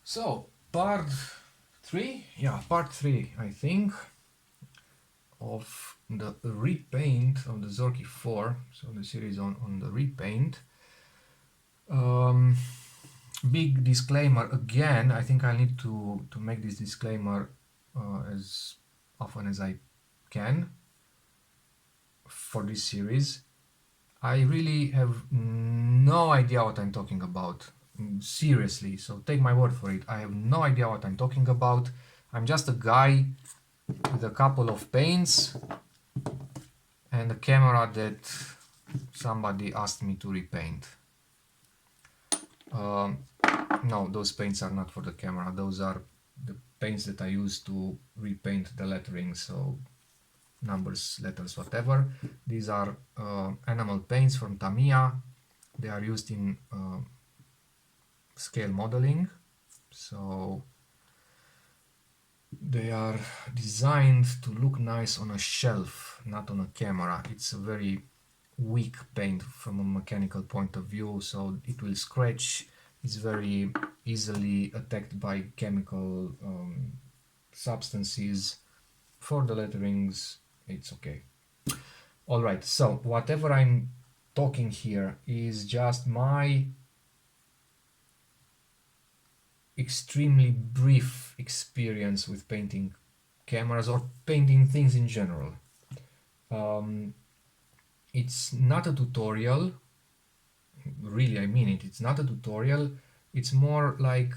So, part 3, yeah, part 3, I think, of the repaint of the Zorki 4, so the series on the repaint. Um, Big disclaimer again, I think I need to make this disclaimer as often as I can for this series. I really have no idea what I'm talking about. Seriously, so take my word for it. I have no idea what I'm talking about. I'm just a guy with a couple of paints and a camera that somebody asked me to repaint. Um, no, those paints are not for the camera. Those are the paints that I use to repaint the lettering, so numbers, letters, whatever. These are animal paints from Tamiya. They are used in scale modeling, so they are designed to look nice on a shelf, not on a camera. It's a very weak paint from a mechanical point of view, so it will scratch. It's very easily attacked by chemical substances. For the letterings, it's okay. All right, so whatever I'm talking here is just my extremely brief experience with painting cameras or painting things in general. Um, it's not a tutorial, really, I mean it. It's not a tutorial, it's more like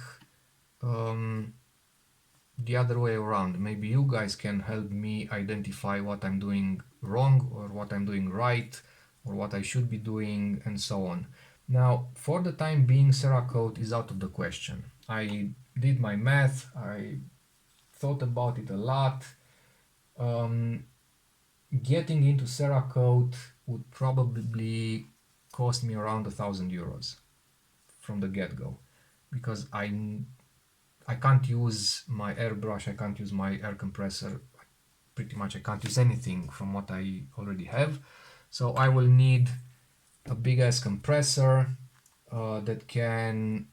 the other way around. Maybe you guys can help me identify what I'm doing wrong or what I'm doing right or what I should be doing and so on. Now, for the time being, Cerakote is out of the question. I did my math, I thought about it a lot. Getting into Cerakote would probably cost me around €1,000 from the get-go, because I can't use my airbrush, I can't use my air compressor, pretty much I can't use anything from what I already have. So I will need a big ass compressor that can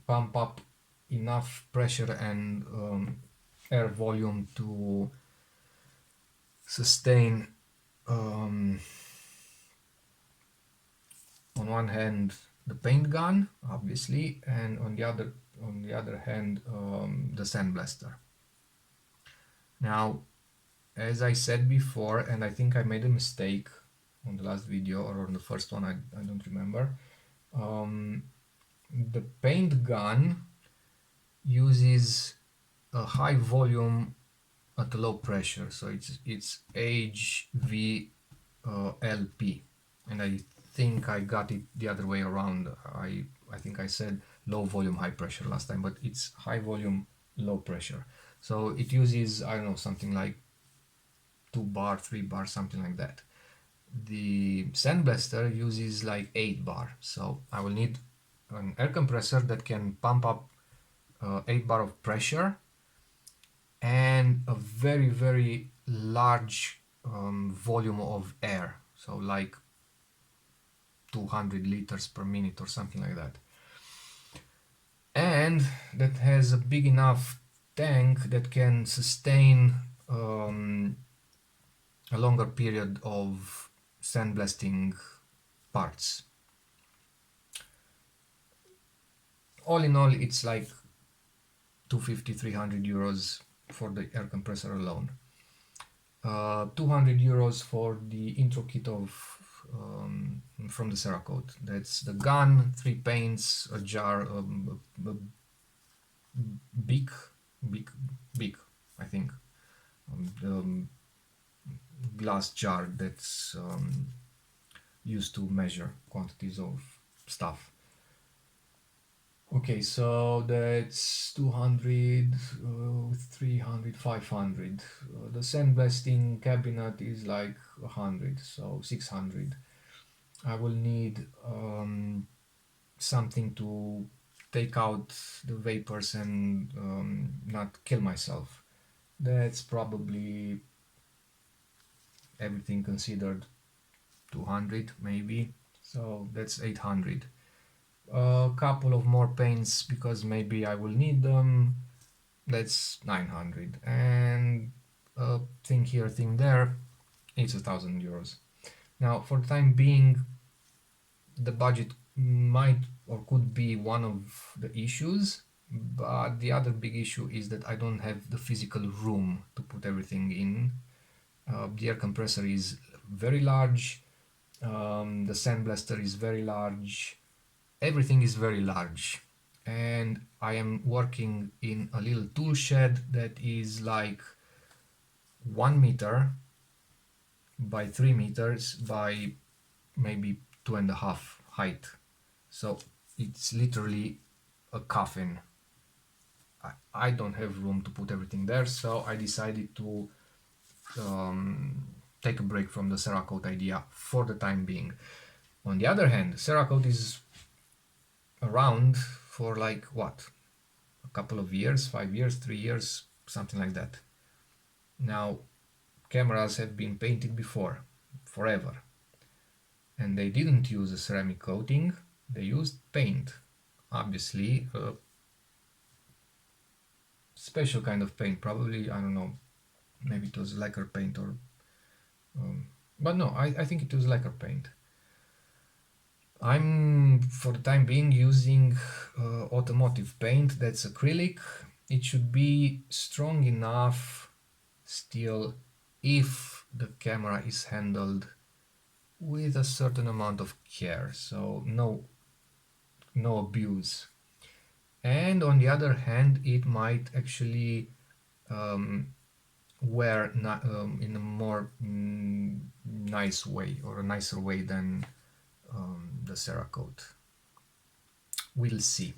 pump up enough pressure and air volume to sustain on one hand the paint gun, obviously, and on the other hand the sandblaster. Now, as I said before, and I think I made a mistake on the last video or on the first one, I don't remember. The paint gun uses a high volume at a low pressure, so it's HVLP, and I think I got it the other way around. I think I said low volume high pressure last time, but it's high volume low pressure. So it uses, I don't know, something like 2 bar, 3 bar, something like that. The sandblaster uses like 8 bar, so I will need an air compressor that can pump up 8 bar of pressure and a very very large volume of air, so like 200 liters per minute or something like that, and that has a big enough tank that can sustain a longer period of sandblasting parts. All in all, it's like 250-300 euros for the air compressor alone. 200 euros for the intro kit of from the Cerakote. That's the gun, 3 paints, a jar, a big, I think, the glass jar that's used to measure quantities of stuff. Okay, so that's 200, 300, 500. The sandblasting cabinet is like 100, so 600. I will need something to take out the vapors and not kill myself. That's probably, everything considered, 200 maybe, so that's 800. A couple of more paints because maybe I will need them. That's 900, and thing here, thing there, it's 1,000 euros. Now, for the time being, the budget might or could be one of the issues, but the other big issue is that I don't have the physical room to put everything in. The air compressor is very large, the sandblaster is very large, everything is very large, and I am working in a little tool shed that is like 1 meter by 3 meters by maybe 2.5 height. So it's literally a coffin. I don't have room to put everything there, so I decided to take a break from the Cerakote idea for the time being. On the other hand, Cerakote is around for like what? A couple of years, 5 years, 3 years, something like that. Now, cameras have been painted before, forever, and they didn't use a ceramic coating, they used paint. Obviously, a special kind of paint, probably, I don't know, maybe it was lacquer paint or. But no, I think it was lacquer paint. I'm, for the time being, using automotive paint that's acrylic. It should be strong enough still if the camera is handled with a certain amount of care, so no abuse. And on the other hand, it might actually wear in a more nice way, or a nicer way than the Cerakote. We'll see.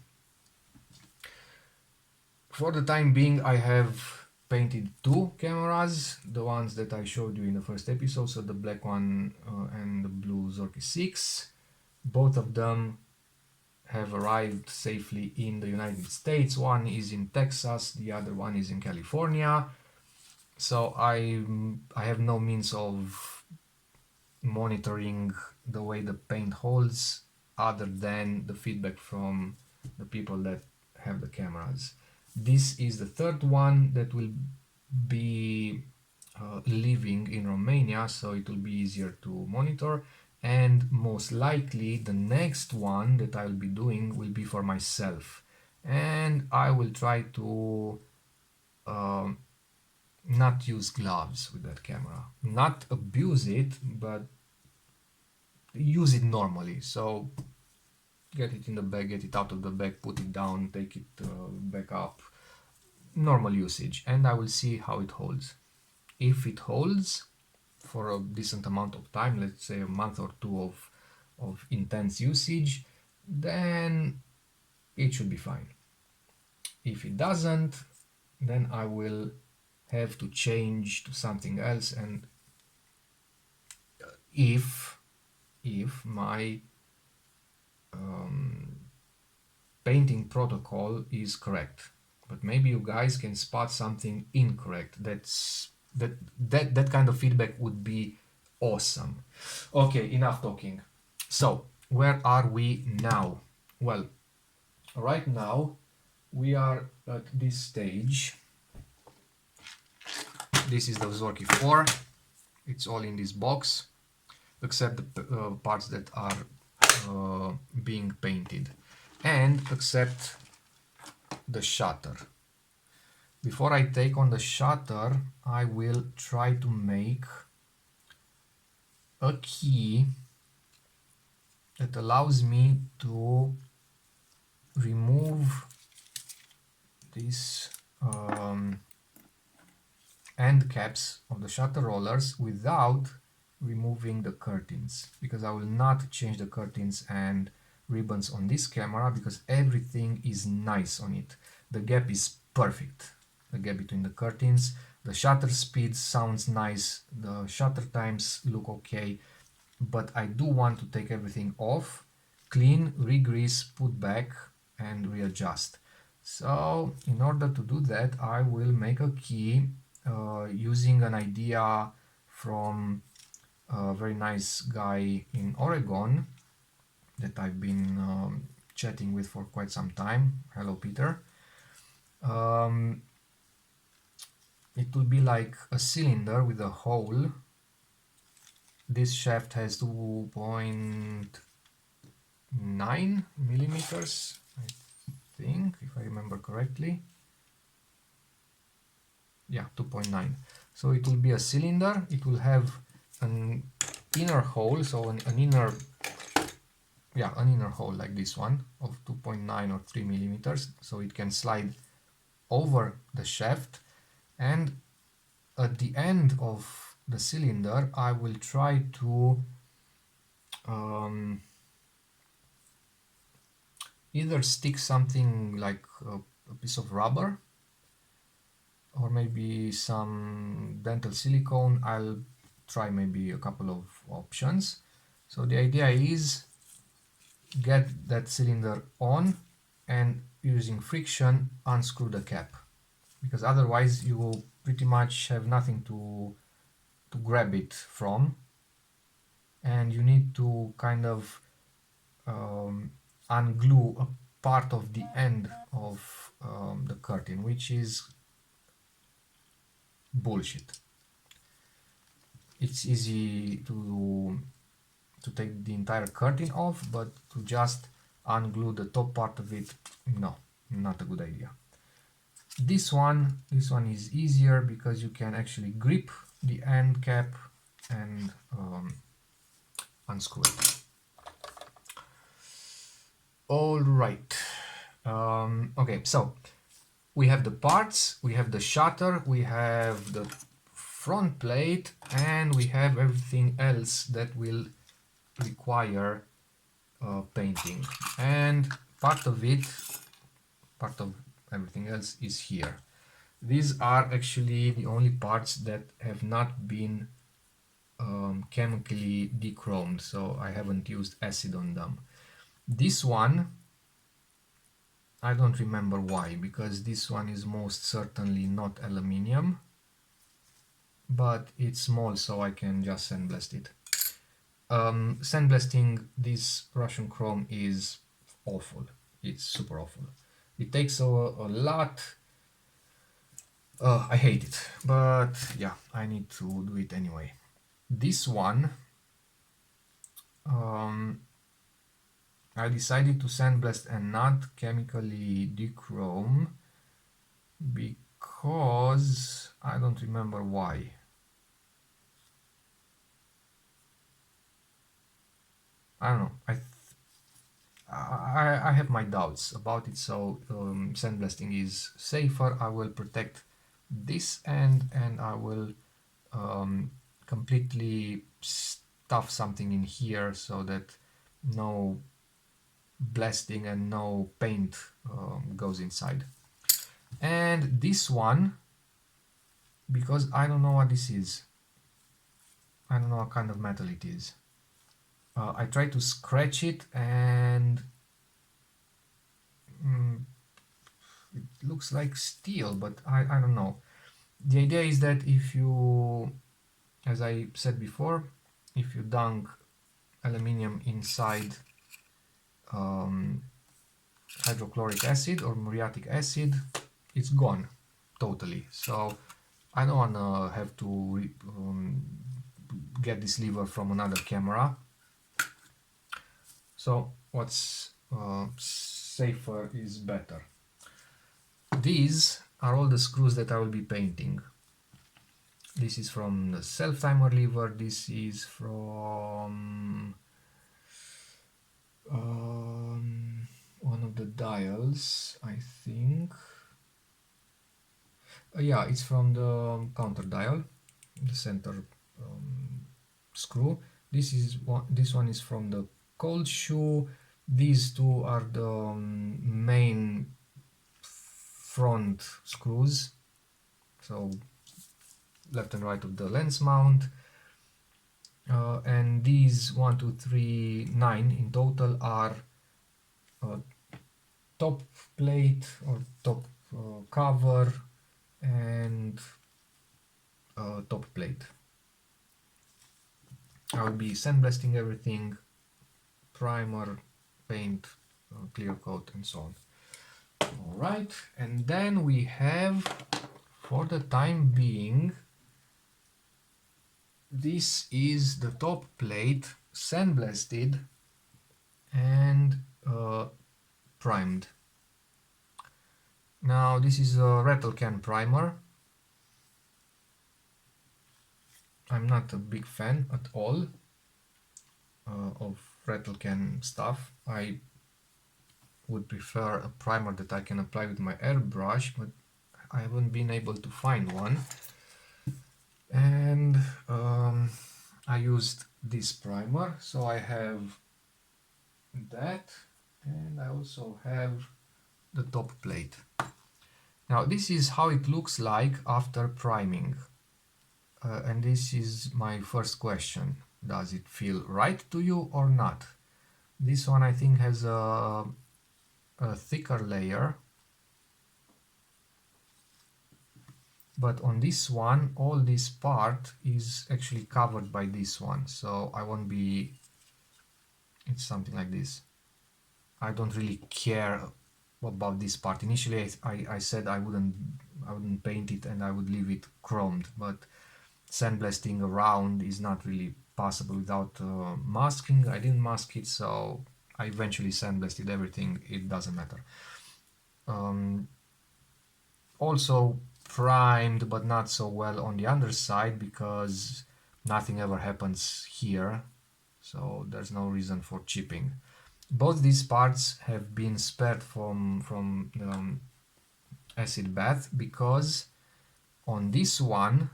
For the time being, I have painted two cameras, the ones that I showed you in the first episode, so the black one and the blue Zorki 6. Both of them have arrived safely in the United States. One is in Texas, the other one is in California. So I have no means of monitoring the way the paint holds other than the feedback from the people that have the cameras. This is the third one that will be living in Romania, so it will be easier to monitor, and most likely the next one that I'll be doing will be for myself, and I will try to not use gloves with that camera, not abuse it, but use it normally. So get it in the bag, get it out of the bag, put it down, take it back up, normal usage, and I will see how it holds. If it holds for a decent amount of time, let's say a month or two of intense usage, then it should be fine. If it doesn't, then I will have to change to something else, and if my painting protocol is correct, but maybe you guys can spot something incorrect. That kind of feedback would be awesome. Okay, enough talking. So where are we now? Well, right now we are at this stage. This is the Zorki 4. It's all in this box except the parts that are being painted, and except the shutter. Before I take on the shutter, I will try to make a key that allows me to remove these end caps of the shutter rollers without removing the curtains, because I will not change the curtains and ribbons on this camera because everything is nice on it. The gap is perfect, the gap between the curtains, the shutter speed sounds nice, the shutter times look okay, but I do want to take everything off, clean, re-grease, put back and readjust. So in order to do that, I will make a key using an idea from a very nice guy in Oregon that I've been chatting with for quite some time. Hello, Peter. It will be like a cylinder with a hole. This shaft has 2.9 millimeters, I think, if I remember correctly. Yeah, 2.9. So it will be a cylinder. It will have an inner hole, so an inner hole like this one of 2.9 or 3 millimeters, so it can slide over the shaft. And at the end of the cylinder I will try to either stick something like a piece of rubber or maybe some dental silicone. I'll try maybe a couple of options. So the idea is get that cylinder on and using friction unscrew the cap, because otherwise you will pretty much have nothing to grab it from, and you need to kind of unglue a part of the end of the curtain, which is bullshit. It's easy to take the entire curtain off, but to just unglue the top part of it, no, not a good idea. This one is easier because you can actually grip the end cap and unscrew it. All right. Okay, so we have the parts, we have the shutter, we have the front plate, and we have everything else that will require painting. And part of everything else is here. These are actually the only parts that have not been chemically dechromed, so I haven't used acid on them. This one, I don't remember why, because this one is most certainly not aluminium, but it's small, so I can just sandblast it. Sandblasting this Russian chrome is awful. It's super awful. It takes a lot. I hate it, but yeah, I need to do it anyway. This one, I decided to sandblast and not chemically dechrome because I don't remember why. I don't know. I have my doubts about it, so sandblasting is safer. I will protect this end and I will completely stuff something in here so that no blasting and no paint goes inside. And this one, because I don't know what this is, I don't know what kind of metal it is. I tried to scratch it and it looks like steel, but I don't know. The idea is that if you, as I said before, if you dunk aluminium inside hydrochloric acid or muriatic acid, it's gone totally. So I don't want to have to get this lever from another camera. So what's safer is better. These are all the screws that I will be painting. This is from the self-timer lever. This is from one of the dials, I think. Yeah, it's from the counter dial, the center screw. This one is from the cold shoe. These two are the main front screws, so left and right of the lens mount. And these 1, 2, 3, 9 in total are top plate or top cover and top plate. I will be sandblasting everything, primer, paint, clear coat and so on. All right, and then we have, for the time being, this is the top plate sandblasted and primed. Now this is a rattle can primer. I'm not a big fan at all of rattle can stuff. I would prefer a primer that I can apply with my airbrush, but I haven't been able to find one. And I used this primer, so I have that, and I also have the top plate. Now this is how it looks like after priming, and this is my first question: does it feel right to you or not? This one I think has a thicker layer, but on this one all this part is actually covered by this one, so I won't be, it's something like this. I don't really care about this part. Initially I said I wouldn't paint it and I would leave it chromed, but sandblasting around is not really possible without masking. I didn't mask it, so I eventually sandblasted everything. It doesn't matter. Also primed, but not so well on the underside because nothing ever happens here, so there's no reason for chipping. Both these parts have been spared from acid bath because on this one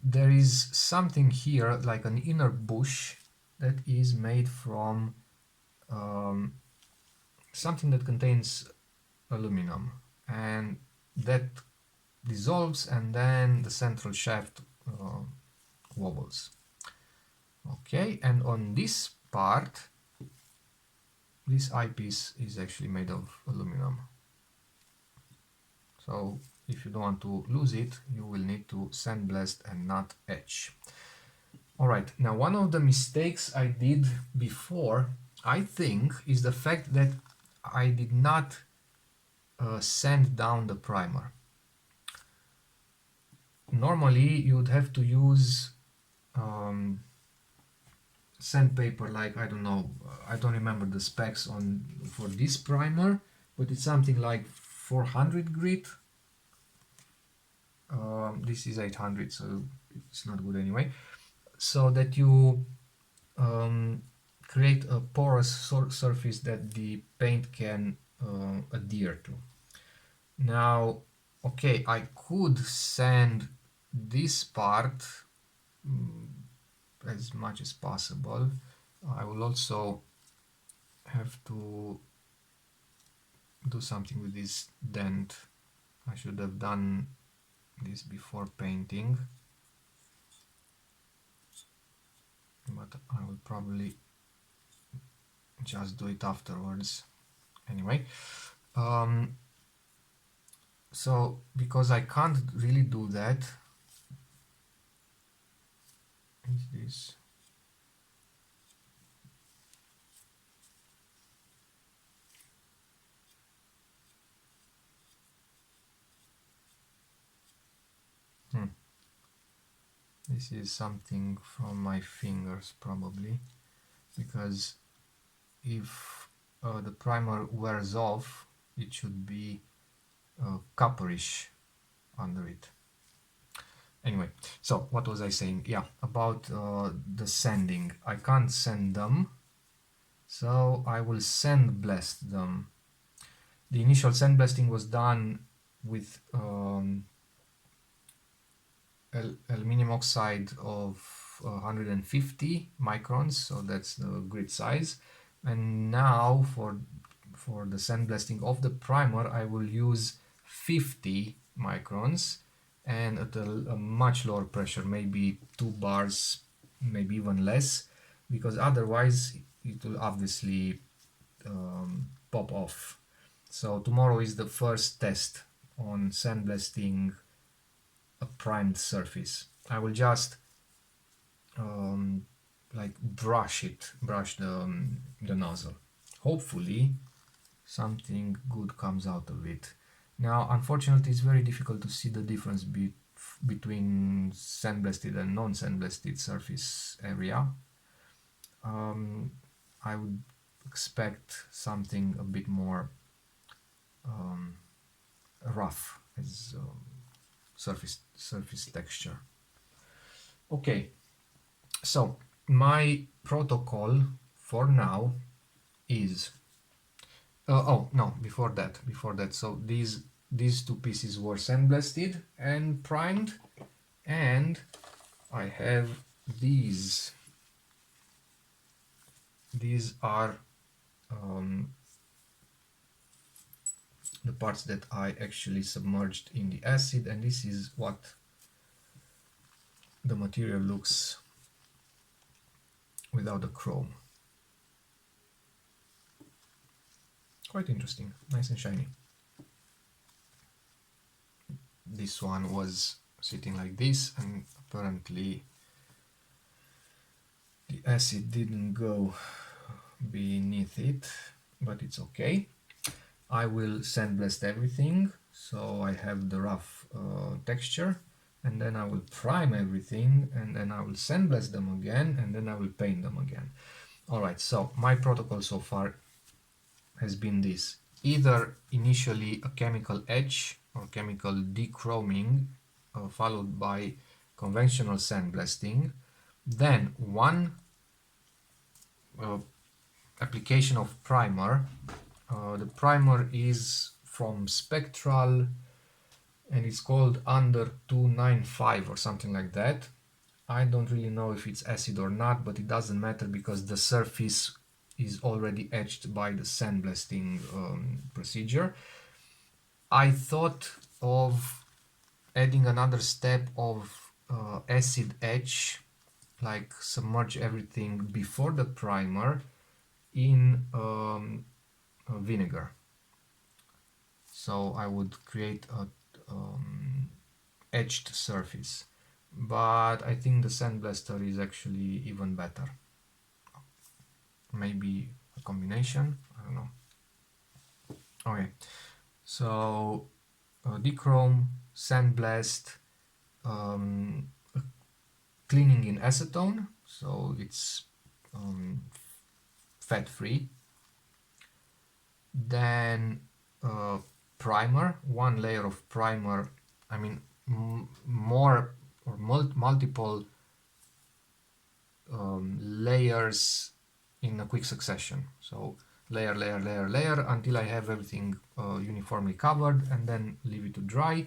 there is something here like an inner bush that is made from something that contains aluminum, and that dissolves and then the central shaft wobbles. Okay, and on this part, this eyepiece is actually made of aluminum. So if you don't want to lose it, you will need to sandblast and not etch. Alright, now one of the mistakes I did before, I think, is the fact that I did not sand down the primer. Normally you would have to use sandpaper, like, I don't know, I don't remember the specs on for this primer, but it's something like 400 grit. This is 800, so it's not good anyway. So that you create a porous surface that the paint can adhere to. Now, okay, I could sand this part as much as possible. I will also have to do something with this dent. I should have done this before painting, but I will probably just do it afterwards. Anyway, so because I can't really do that, is this this is something from my fingers probably, because if the primer wears off, it should be copperish under it. Anyway, so what was I saying? Yeah, about the sanding. I can't sand them, so I will sandblast them. The initial sandblasting was done with aluminum oxide of 150 microns, so that's the grit size. And now for the sandblasting of the primer, I will use 50 microns and at a much lower pressure, maybe 2 bars, maybe even less, because otherwise it will obviously pop off. So tomorrow is the first test on sandblasting a primed surface. I will just like brush the nozzle. hopefully something good comes out of it. Now, unfortunately, it's very difficult to see the difference between sandblasted and non-sandblasted surface area. I would expect something a bit more rough as surface texture. Okay, so my protocol for now is oh no, before that, so these two pieces were sandblasted and primed, and I have these are the parts that I actually submerged in the acid, and this is what the material looks without the chrome. Quite interesting, nice and shiny. This one was sitting like this, and apparently the acid didn't go beneath it, but it's okay. I will sandblast everything so I have the rough texture, and then I will prime everything, and then I will sandblast them again, and then I will paint them again. Alright, so my protocol so far has been this: either initially a chemical etch or chemical dechroming, followed by conventional sandblasting, then one application of primer. The primer is from Spectral, and it's called under 295 or something like that. I don't really know if it's acid or not, but it doesn't matter because the surface is already etched by the sandblasting procedure. I thought of adding another step of acid etch, like submerge everything before the primer in vinegar. So I would create a etched surface, but I think the sandblaster is actually even better. Maybe a combination, I don't know. Okay, so dechrome, sandblast, cleaning in acetone, so it's fat free. Then primer, one layer of primer, I mean more or multiple layers in a quick succession. So layer, layer, layer, layer until I have everything uniformly covered, and then leave it to dry.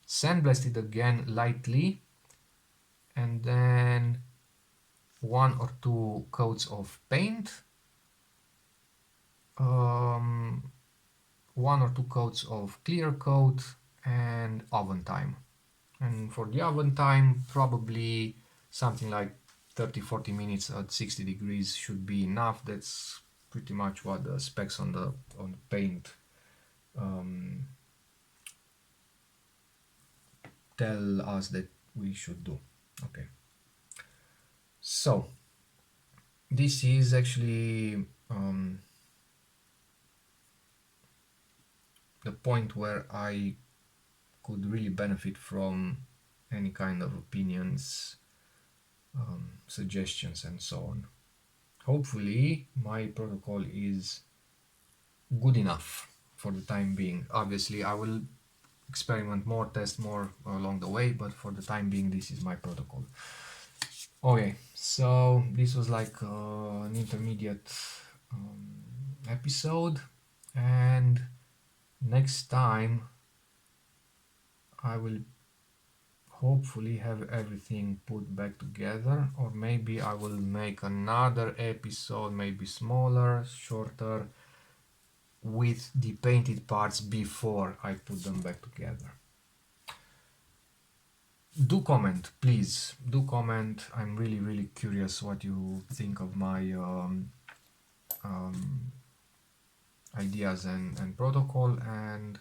Sandblast it again lightly, and then one or two coats of paint, one or two coats of clear coat, and oven time. And for the oven time, probably something like 30-40 minutes at 60 degrees should be enough. That's pretty much what the specs on the paint tell us that we should do. Okay, so this is actually the point where I could really benefit from any kind of opinions, suggestions, and so on. Hopefully my protocol is good enough for the time being. Obviously I will experiment more, test more along the way, but for the time being this is my protocol. Okay, so this was like an intermediate episode, and next time I will hopefully have everything put back together, or maybe I will make another episode, maybe smaller, shorter, with the painted parts before I put them back together. Do comment, please, do comment. I'm really curious what you think of my ideas and protocol, and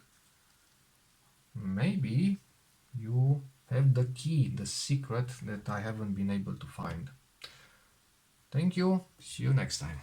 maybe you have the key, the secret that I haven't been able to find. Thank you, see you next time.